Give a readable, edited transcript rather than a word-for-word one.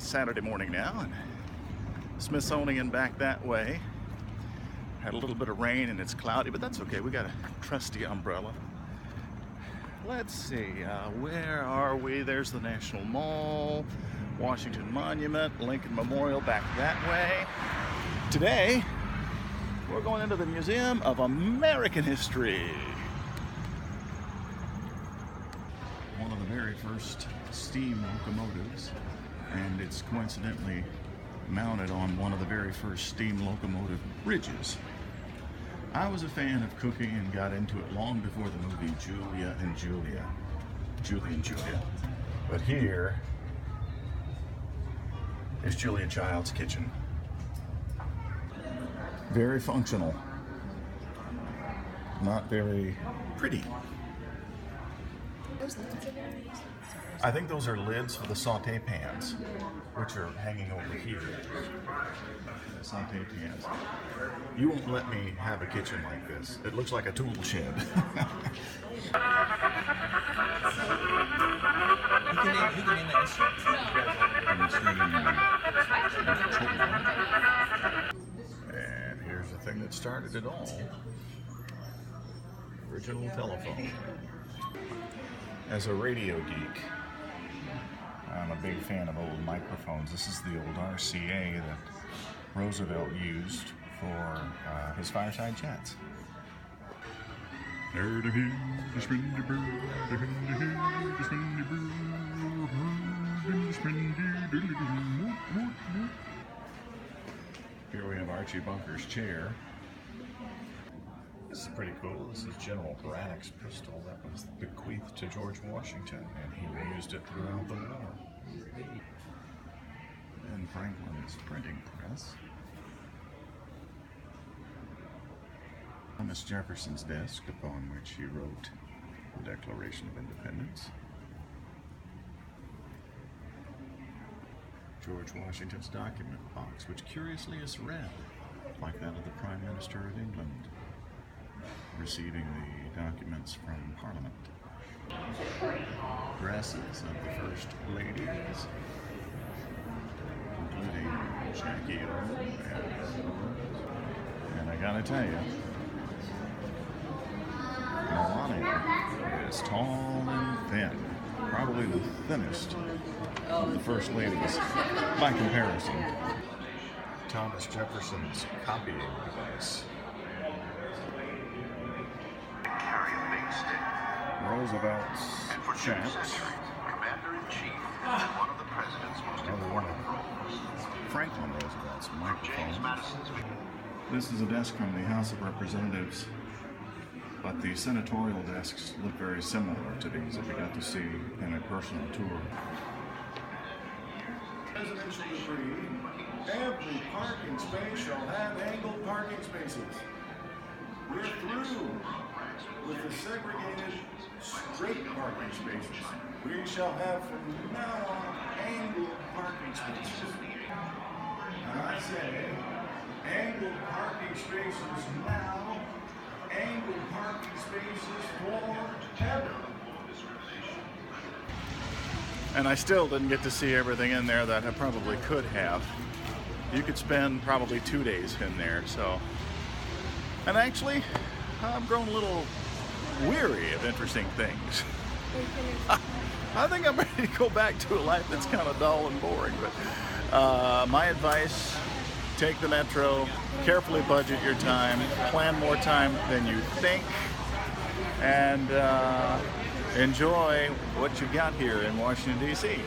Saturday morning now, and Smithsonian back that way. Had a little bit of rain and it's cloudy, but that's okay. We got a trusty umbrella. Let's see, where are we? There's the National Mall, Washington Monument, Lincoln Memorial back that way. Today, we're going into the Museum of American History. One of the very first steam locomotives, and it's coincidentally mounted on one of the very first steam locomotive bridges. I was a fan of cooking and got into it long before the movie Julie and Julia. But here is Julia Child's kitchen. Very functional, not very pretty. I think those are lids for the sauté pans, which are hanging over here. The sauté pans. You won't let me have a kitchen like this. It looks like a tool shed. And here's the thing that started it all. Original telephone. As a radio geek, I'm a big fan of old microphones. This is the old RCA that Roosevelt used for his fireside chats. Here we have Archie Bunker's chair. This is pretty cool. This is General Braddock's pistol that was bequeathed to George Washington, and he used it throughout the war. And Franklin's printing press. Thomas Jefferson's desk, upon which he wrote the Declaration of Independence. George Washington's document box, which curiously is red, like that of the Prime Minister of England, receiving the documents from Parliament. Dresses of the first ladies, including Jackie O. And I gotta tell you, Melania is tall and thin, probably the thinnest of the first ladies by comparison. Thomas Jefferson's copying device. Roosevelt's chaps. Commander-in-Chief, one of the president's most important. Franklin Roosevelt's microphone. This is a desk from the House of Representatives, but the senatorial desks look very similar to these that we got to see in a personal tour. Presidential decree: every parking space shall have angled parking spaces. We're through with the segregated straight parking spaces. We shall have from now on angled parking spaces. And I say, angled parking spaces now, angled parking spaces forever. And I still didn't get to see everything in there that I probably could have. You could spend probably 2 days in there, so. And actually, I've grown a little weary of interesting things. I think I'm ready to go back to a life that's kind of dull and boring, but my advice, take the metro, carefully budget your time, plan more time than you think, and enjoy what you got here in Washington, D.C.